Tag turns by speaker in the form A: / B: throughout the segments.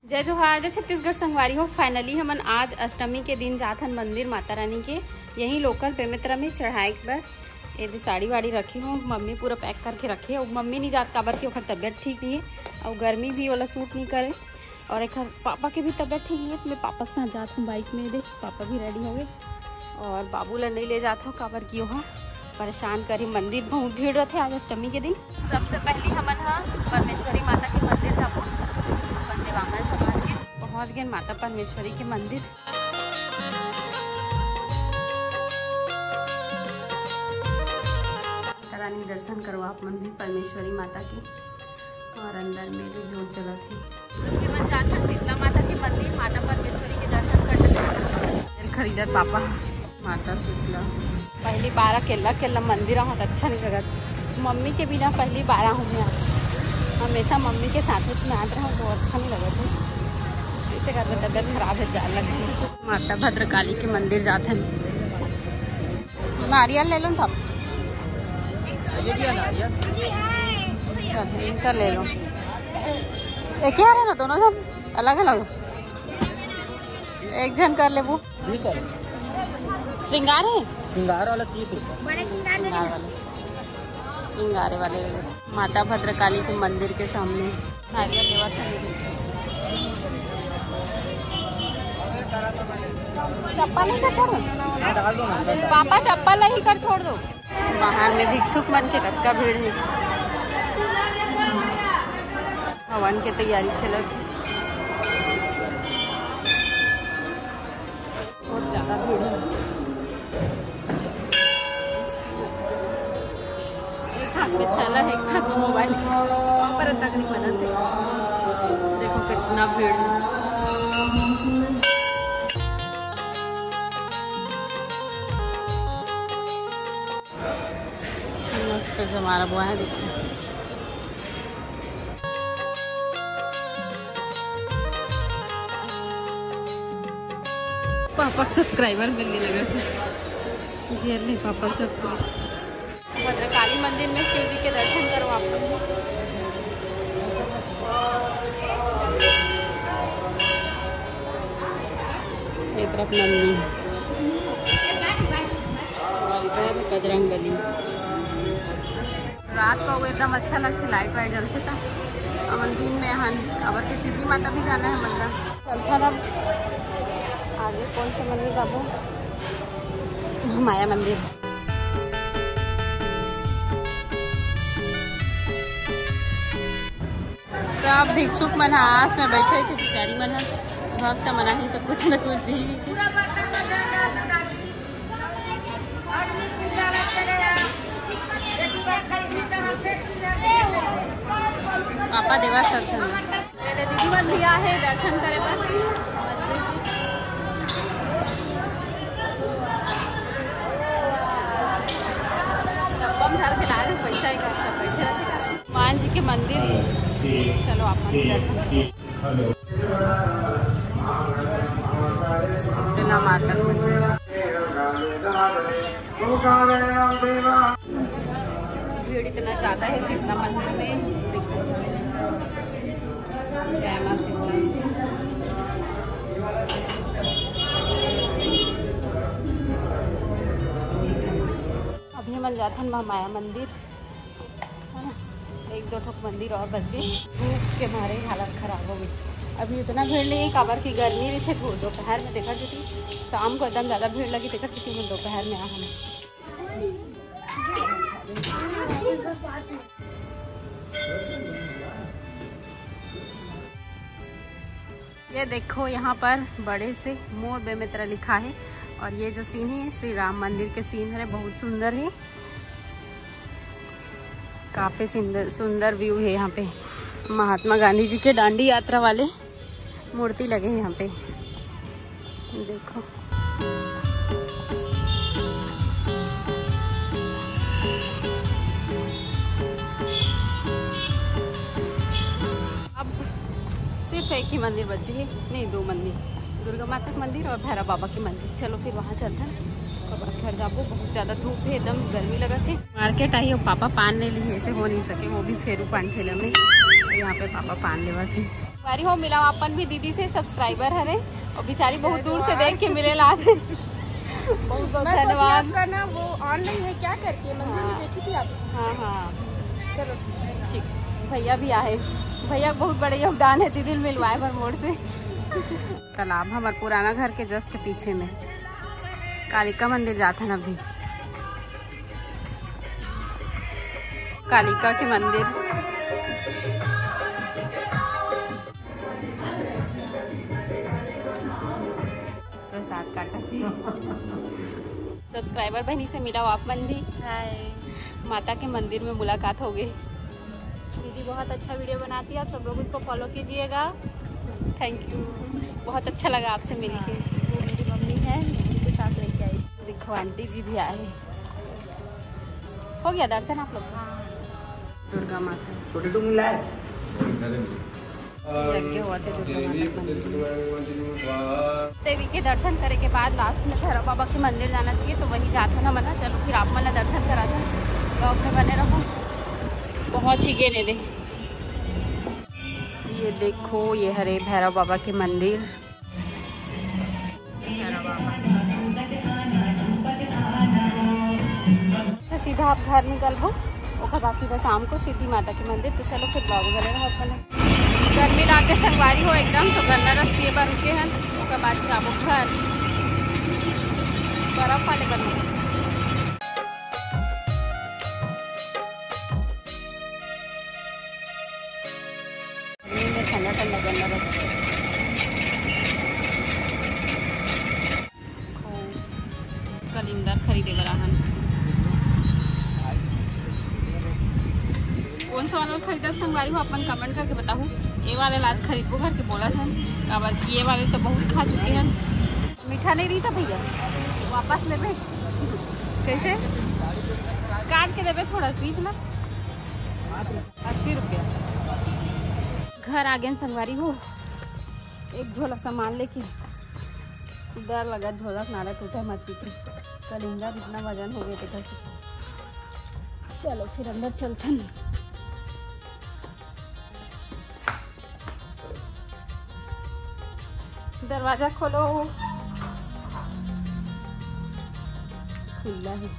A: जय जोहार, जय छत्तीसगढ़ संगवारी हो। फाइनली हमन आज अष्टमी के दिन जाथन मंदिर माता रानी के यही लोकल बेमित्रा में चढ़ाए पर ये साड़ी वाड़ी रखी हूँ। मम्मी पूरा पैक करके रखे और मम्मी नहीं जात काबर की ओखर तबियत ठीक नहीं है और गर्मी भी वाला सूट नहीं करे और एक पापा के भी तबियत ठीक नहीं है। तो मैं पापा के साथ जात हूँ बाइक में। देख पापा भी रेडी हो गए और बाबू ला नहीं ले जाता हूँ काबर की वहाँ परेशान करी। मंदिर बहुत भीड़ रहते आज अष्टमी के दिन। सबसे पहले हमन हाँ परमेश्वरी माता के मंदिर जाबो। बंदेवामन समाज के पहुँच गए माता परमेश्वरी के मंदिर। रानी दर्शन करो आप मन भी परमेश्वरी माता की और अंदर में भी जोत जला थी। हमन जाकर शीतला माता के मंदिर माता परमेश्वरी के दर्शन कर खरीदत पापा माता शीतला। पहली 12 केला मंदिर बहुत अच्छा नहीं लगा। मम्मी के बिना पहली 12 हूँ मैं हमेशा मम्मी के साथ में आते रहा तो अच्छा नहीं लगा था। ऐसे कर तबियत खराब है जा लगे। माता भद्रकाली के मंदिर जाते हैं। नारियल ले लो था चल इनका ले लो। एक ही आ रहा ना दोनों जन अलग अलग एक जन कर ले। वो श्रृंगार है
B: श्रृंगार वाला 30 रुपये
A: बड़े श्रृंगारे वाले ले। माता भद्रकाली के मंदिर के सामने नारियल लेवा था। चप्पल ही कर छोड़ दो पापा, चप्पल ही कर छोड़ दो। बाहर में भिक्षुक मन के कटका भीड़ है। हवन की तैयारी चल बहुत ज्यादा भीड़ है। हाथ में थैला है, एक हाथ मोबाइल पर तक नहीं बनते। देखो कितना भीड़ है। मस्त जमाना बुआ है। देखो पापा सब्सक्राइबर मिलने लगा थे। घेर ले पापा सब्सक्राइबर। भद्रकाली मंदिर में शिव जी के दर्शन करो आप लोग। एक तरफ नंदी और इधर बजरंगबली। रात को एकदम अच्छा लगती लाइट वाइट जलते था। अब दिन में हन अब तो सिद्धि माता भी जाना है मल्ला चलता। अब आगे कौन सा मंदिर जाबो? माया मंदिर। सब भिक्षुक मन आस में बैठे थे। बिचारी मन भक्त मना ही तो कुछ न कुछ भी। पापा देवा दर्शन दीदी मन भी आहे दर्शन करे पर घर खिला रहे पैसा ही करता बैठे हनुमान जी के मंदिर। चलो आप दर्शन शीतला माता भीड़ इतना ज्यादा है शीतला मंदिर में। देखो जय मां शीतला। अभी हम जाते हैं माया मंदिर है ना। 1-2 ठोक मंदिर और बच गए। धूप के मारे हालत खराब हो गई। अभी इतना भीड़ नहीं काबर की गर्मी रही थे। दोपहर में देखा थी शाम को एकदम ज़्यादा भीड़ लगी। देखा थी मैं दोपहर में हम ये देखो यहाँ पर बड़े से मोर बेमित्रा लिखा है और ये जो सीन है श्री राम मंदिर के सीन है। बहुत सुंदर है, काफी सुंदर व्यू है यहाँ पे। महात्मा गांधी जी के दांडी यात्रा वाले मूर्ति लगे हैं यहाँ पे। देखो अब सिर्फ एक ही मंदिर बची है, नहीं 2 मंदिर, दुर्गा माता का मंदिर और भैरव बाबा के मंदिर। चलो फिर वहाँ चलते हैं। कब घर जाबो, बहुत ज़्यादा धूप है, एकदम गर्मी लगा थी। मार्केट आई और पापा पान ले ली, ऐसे हो नहीं सके। वो भी फेरू पान ठेला में। यहाँ पे पापा पान लेवा थे। हमारी हो मिला अपन भी दीदी से सब्सक्राइबर है और बेचारी बहुत दूर से देख के मिले ला बहुत बहुत धन्यवाद।
B: करना वो ऑनलाइन है क्या करके मंदिर में देखी थी आप?
A: हाँ
B: चलो
A: ठीक। भैया भी आए, भैया बहुत बड़े योगदान है दीदी मिलवाए भरमोड़ से। तालाब हमारे पुराना घर के जस्ट पीछे में कालिका मंदिर जाता ना अभी। कालिका के मंदिर प्रसाद काटा सब्सक्राइबर बहनी से मिला आप मन भी। हाय, माता के मंदिर में मुलाकात हो गई। दीदी बहुत अच्छा वीडियो बनाती है, आप सब लोग उसको फॉलो कीजिएगा। थैंक यू, बहुत अच्छा लगा आपसे मिलके। वो मेरी मम्मी है, उनके साथ लेके आई। देखो आंटी जी भी आए। हो गया दर्शन आप लोग? दुर्गा माता यज्ञ हुआ थे देवी के दर्शन करे के बाद लास्ट में भैरव बाबा के मंदिर जाना चाहिए, तो वहीं जाते ना मना। चलो फिर आप मना दर्शन करा दो, ब्लॉग में बने रहो। पहुँच ही गए ने दे। ये देखो ये हरे भैरव बाबा के मंदिर। से सीधा आप घर निकल हो और बाद सीधा शाम को सिद्धि माता के मंदिर। तो चलो फिर ब्लॉग बने रहो अपने। गर्मी लाके संगवारी हो एकदम, तो गन्ना रस पिए बार रुके हैं। उसके बाद जाबो घर बर्फ वाले बनो। ठंडा ठंडा गन्ना रस कलिंदर खरीदे बराहन। कौन सा वाला खरीदा संगवारी हो अपन कमेंट करके बताओ। ये वाले लाज खरीदबो घर के बोला था अब, ये वाले तो बहुत खा चुके हैं। मीठा नहीं रही था भैया, वापस ले कैसे काट के देवे थोड़ा पीस ला। 80 रुपया। घर आ गए संगवारी हो, एक झोला सामान लेके। डर लगा झोला नारा टूटे मत की। कलिंगा इतना वजन हो गया देखा से। चलो फिर अंदर चलते हैं। दरवाजा खोलो, खुला है।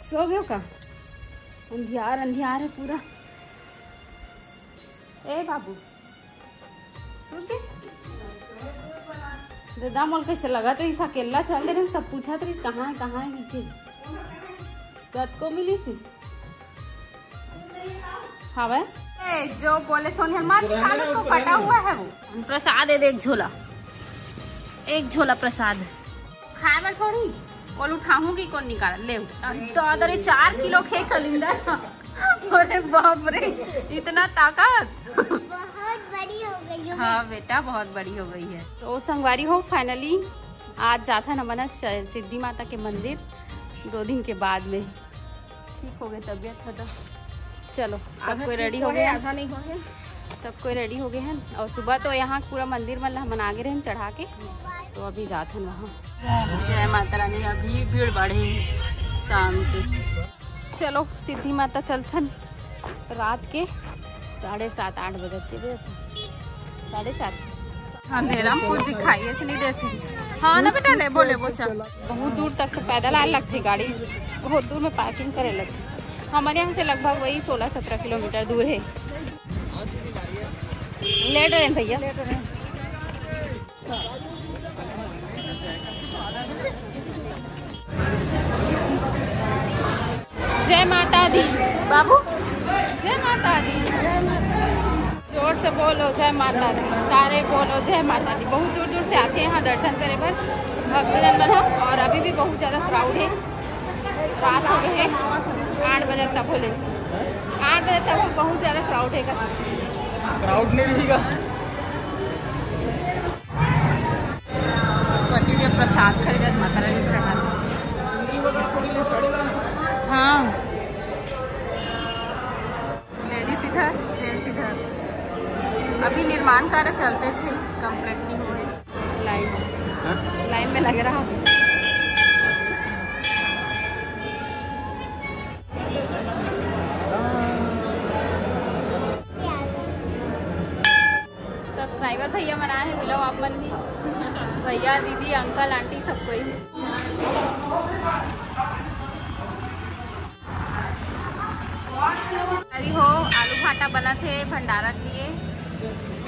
A: सो गयो का? अंधियार अंधियार है पूरा। ए बाबू दादा मोल कैसे लगा? तो इस अकेला चल रहे सब पूछा तो कहाँ है नीचे रात को मिली सी। हाँ भाई जो बोले सोनिया मत खा लो, उसको फटा हुआ है वो। प्रसाद है, एक झोला प्रसाद खाए में थोड़ी बोल उठाऊंगी कौन निकाल ले। दादा 4 किलो खे कलिंदर। अरे बाप रे, इतना ताकत। बहुत बड़ी हो गई है। हाँ बेटा बहुत बड़ी हो गई है। तो संगवारी हो फाइनली आज जाता न मना सिद्धि माता के मंदिर 2 दिन के बाद में ठीक हो गए, तबीयत खत्म। चलो सब कोई रेडी हो गए, आधा नहीं हो गया, सब कोई रेडी हो गए हैं। और सुबह तो यहाँ पूरा मंदिर मतलब हम आगे रहे चढ़ा के, तो अभी जाते हैं वहाँ। जय माता रानी। अभी भीड़ बढ़े शाम की। चलो सिद्धि माता चलथन रात के 7:30-8 बजे के 7:30 अंधेरा में कुछ दिखाई ऐसे नहीं देती। हाँ ना बेटा ले बोले वो चल। बहुत दूर तक पैदल आने लगती गाड़ी, बहुत दूर में पार्किंग करे लगती। हमारे यहाँ से लगभग वही 16-17 किलोमीटर दूर है। लेट रहे भैया। जय माता दी बाबू, जय माता दी। जोर से बोलो जय माता दी, सारे बोलो जय माता दी। बहुत दूर दूर से आते हैं यहाँ दर्शन करे पर भक्तजन बना। और अभी भी बहुत ज़्यादा क्राउड है। रात हो गई है 8 बजे तक बोले 8 बजे तक बहुत ज़्यादा क्राउड है। क्राउड नहीं रहेगा। प्रसाद खरीदा माता रानी प्रसाद। हाँ लेडीज इधर जेंट्स इधर। अभी निर्माण कार्य चलते थे, कंप्लीट नहीं हुए। लाइन में लग रहा। सब्सक्राइबर भैया बनाए हैं, मिलो आप मन भी, भैया दीदी अंकल आंटी सब कोई। अरे हो आलू भाटा बना थे भंडारा के लिए,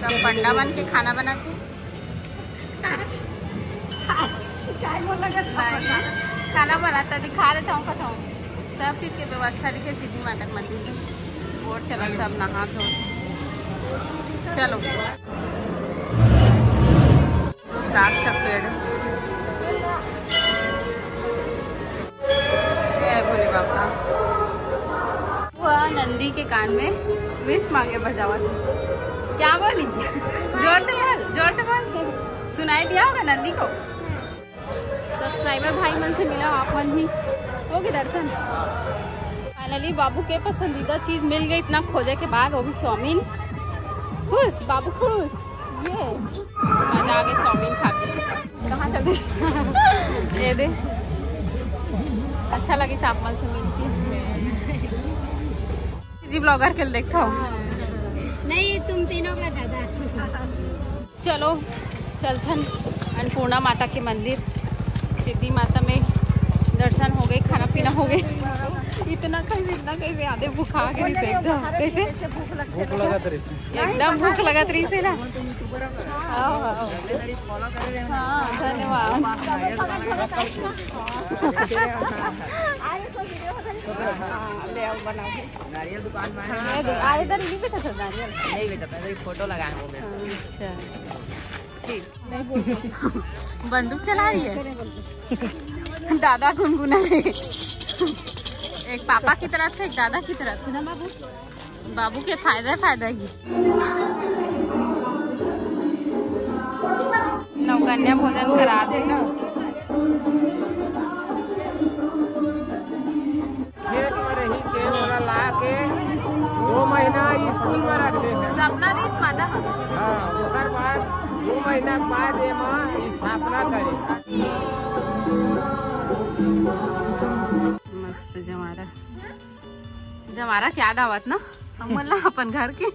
A: सब पंडा बन के खाना बना थे। खाना बनाता दिखा लेता हूँ कथा सब चीज़ की व्यवस्था रखी सिद्धि माता के मंदिर में। बोर्ड चला सब नहा धो। चलो रात सब पेड़। जय भोले बाबा। वह नंदी के कान में विष मांगे पर जावा थी। क्या बोली? जोर से बोल सुनाई दिया होगा नंदी को। सब्सक्राइबर भाई मन से मिला आप मन भी होगी दर्शन। फाइनली बाबू के पसंदीदा चीज मिल गई, इतना खोजे के बाद, वो भी चाउमीन। खुश बाबू खुश, ये मजा आ गया चाउमीन खा के। कहाँ चल ये दे अच्छा लगी साफ मन से मिलती जी। ब्लॉगर के देखता हूँ
B: नहीं तुम तीनों का ज्यादा।
A: चलो चलथन अन्नपूर्णा माता के मंदिर, सिद्धि माता में दर्शन हो गए, खाना पीना हो गए। इतना कैसे आधे भूखा गए कैसे
C: भूख लगा तरी से
A: एकदम भूख लगा तरी से ना। हाँ धन्यवाद।
C: नारियल दुकान में
A: अरे इधर नहीं बेचा था नारियल,
C: नहीं बेचता है, फोटो लगा है वो में।
A: अच्छा ठीक। बंदूक चला रही है दादा गुनगुना रहे, एक पापा की तरफ से एक दादा की तरफ से ना। बाबू के फायदा ही। नवकन्या भोजन करा देगा।
C: खेत में रही से ओला ला के 2 महीना स्कूल में रखे थे।
A: सपना दी माता।
C: हाँ ओकर बाद 2 महीना के बाद एमा स्थापना करी।
A: मस्त जमारा क्या दावत ना हमला अपन घर के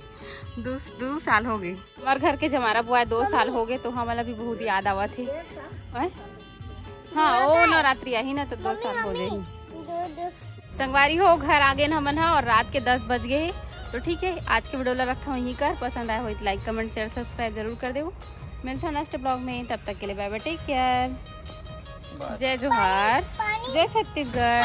A: 2 साल हो गए। हमारे घर के जमारा बुआ 2 साल हो गए, तो हमारा भी बहुत याद आवत है। हाँ ओ नवरात्रि आई ना तो 2 साल हो गए। संगवारी हो घर आ गए हमन हा और रात के 10 बज गए। तो ठीक है आज के वीडियो ला रखा हूँ यहीं कर। पसंद आया हो तो लाइक कमेंट शेयर सब्सक्राइब जरूर कर दो। मिलते हैं नेक्स्ट ब्लॉग में, तब तक के लिए बाय बाय, टेक केयर। जय जोहार, जय छत्तीसगढ़।